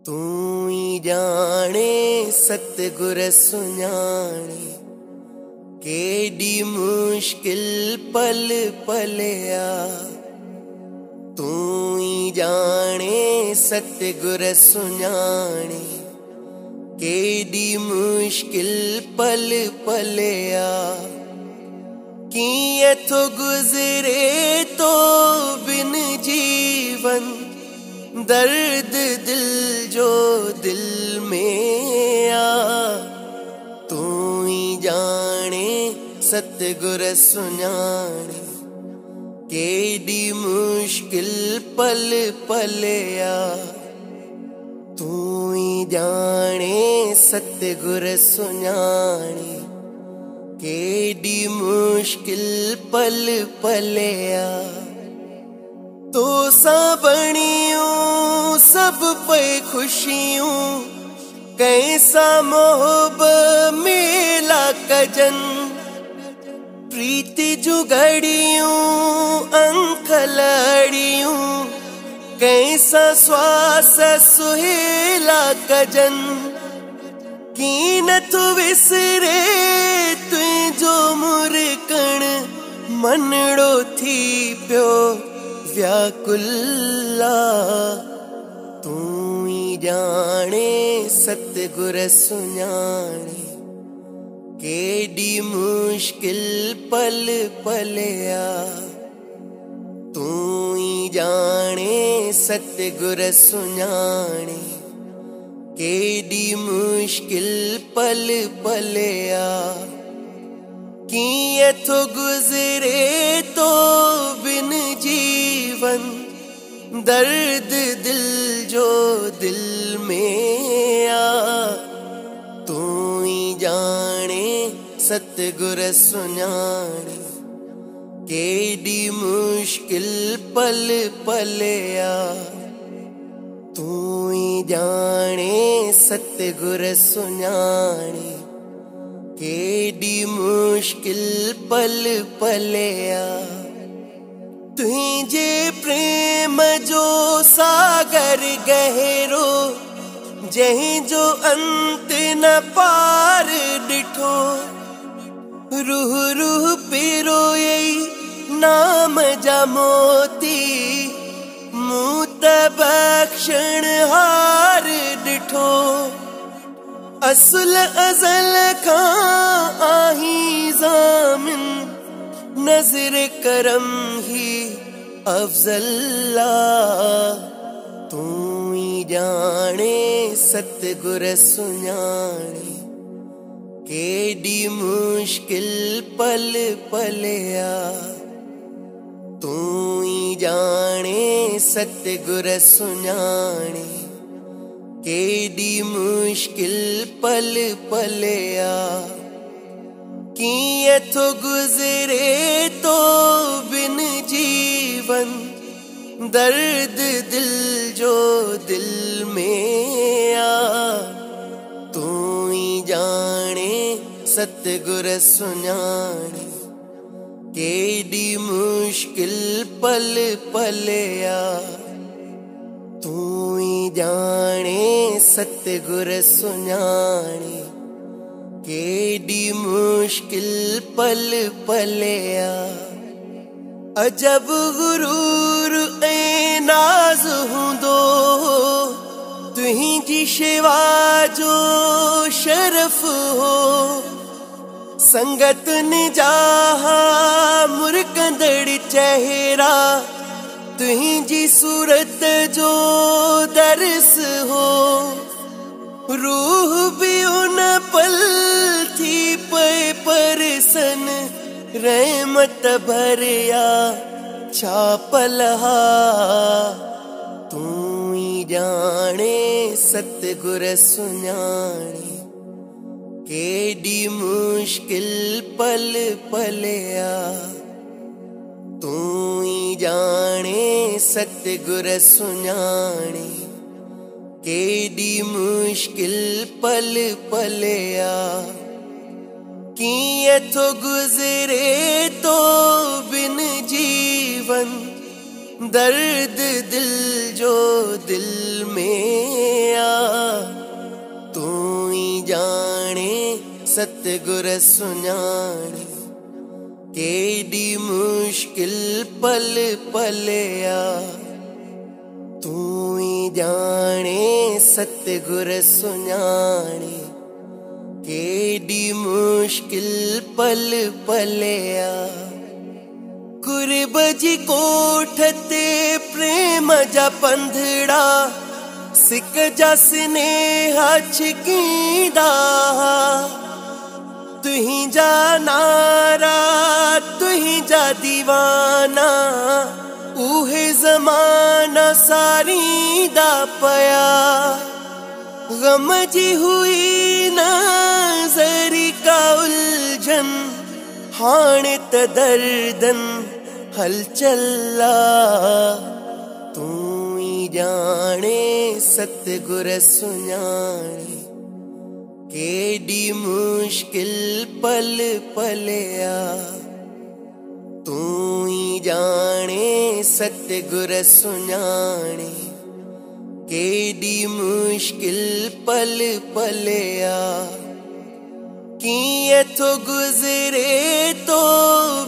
तू ही जाने सतगुर सुञाणे केडी मुश्किल पल पलिया। तू ही जाने सतगुर सुञाणे केडी मुश्किल पल पलिया। किए तो गुजरे तो बिन जीवन दर्द दिल जो दिल में आ। तू ही जाने सतगुर सुञाणे केडी मुश्किल पल पलिया। तू ही जाने सतगुर सुञाणे केडी मुश्किल पल पलिया। तो सा बणियूं सब पे खुशियूं कैसा मोहब मेला कजन। प्रीति जुगड़ियूं अंकलड़ियूं कैसा श्वास सुहेला कजन। कीनत विसरे तुझो मुरकण मनड़ो थी प्यो व्याकुला। तू ही जाने सतगुर सुञाणे केडी मुश्किल पल पलिया। तू ही जाने सतगुर सुञाणे केडी मुश्किल पल पलिया। किए तो गुजरे तो बिन जीवन दर्द दिल जो दिल में आ। तू ही जाने सतगुर सुञाणे केडी मुश्किल पल पलिया। तू ही जाने सतगुर सुञाणे केडी मुश्किल पल पलिया। तुझे प्रेम जो सागर गहरो जहीं जो अंत न पार डिठो। रूह रूह पिरो यही नाम जा मोती मूत बख्शण हार डिठो। असुल अजल खां आही जामिन नजर करम ही अफजल्ला। तू ही जाने सतगुर सुञाणे केडी मुश्किल पल पलिया। तू ही जाने सतगुर सुञाणे केडी मुश्किल पल पलिया। किए तो गुजरे तो बिन जीवन दर्द दिल जो दिल में आ। तू ही जाने सतगुर सुञाणे केडी मुश्किल पल पलिया। तू ही जाने सतगुर सुञाणे केडी मुश्किल पल पलिया। अजब गुरूर ए नाज हुंदो तुहिंजी शेवा जो शरफ हो। संगत निजाहा मुरकंदड़ चेहरा तुहिंजी सूरत जो दर्स हो। रूह भी उन पल थी पे परसन रहमत भरिया छापलहा। तू ही जाने सतगुर सुञाणे केडी मुश्किल पल पलिया। तू ही जाने सतगुर सुञाणे केडी मुश्किल पल पलिया। किए तो गुजरे तो बिन जीवन दर्द दिल जो दिल में आ तू ही जाने सतगुर सुञाणे केडी मुश्किल पल पलिया तू ही जाने सतगुर सुञाणे केडी मुश्किल पल पलिया कुरबजी कोठ ते प्रेम जा पंधड़ा सिक जा स्नेहा छिकींदा तुही जा नारा तुही जा दीवाना उहे ज़माना सारी दा पया गम जी हुई नज़री का उलझन हाणे त दर्दन हल चला तू ही जाने सतगुर सुञाणे केडी मुश्किल पल पलिया तू ही जाने सतगुर सुञाणे केडी मुश्किल पल पलिया किए तो गुजरे तो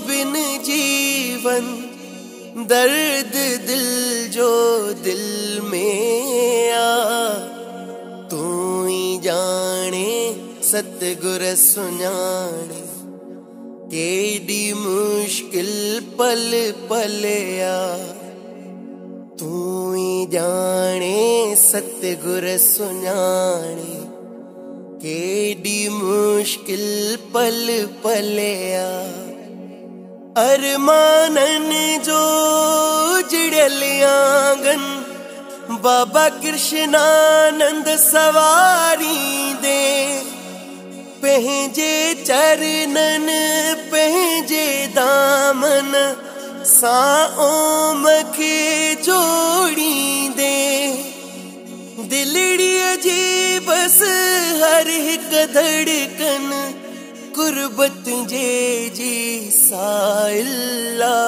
बिन जीवन दर्द दिल जो दिल में आ तू ही जाने सतगुर सुञाणे केडी मुश्किल पल पलिया तू ही जाने सतगुर सुञाणे केडी मुश्किल पल पलिया अरमानन जो जिड़ल आंगन बाबा कृष्णानंद सवारी दे पंहिंजे चरणन पंहिंजे दामन सां ओम खे जोड़ी दे दिलड़ीअ जी बस हर हिक धड़कन कुर्बत जे जी साइल्ला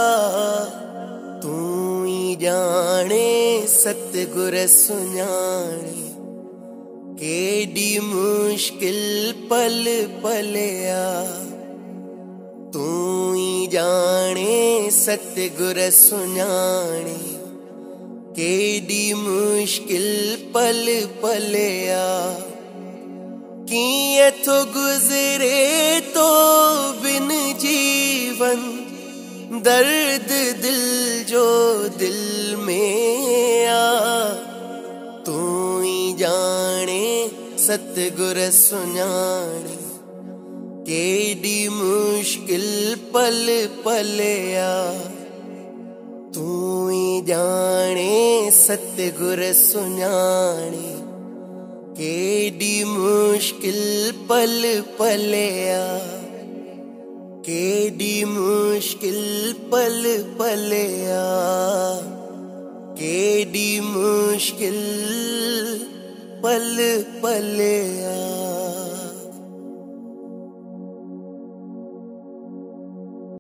तू ही जाने सतगुर सुञाणे केडी मुश्किल पल पलिया तू ही जाने सतगुर सुञाणे केडी मुश्किल पल पलिया किए तो गुजरे तो बिन जीवन दर्द दिल जो दिल में आ तू ही जाने सतगुर सुञाणे केडी मुश्किल पल पलिया तू ही जाने सतगुर सुञाणे केडी मुश्किल पल पलिया केडी मुश्किल पल पलिया केडी मुश्किल पल पलिया।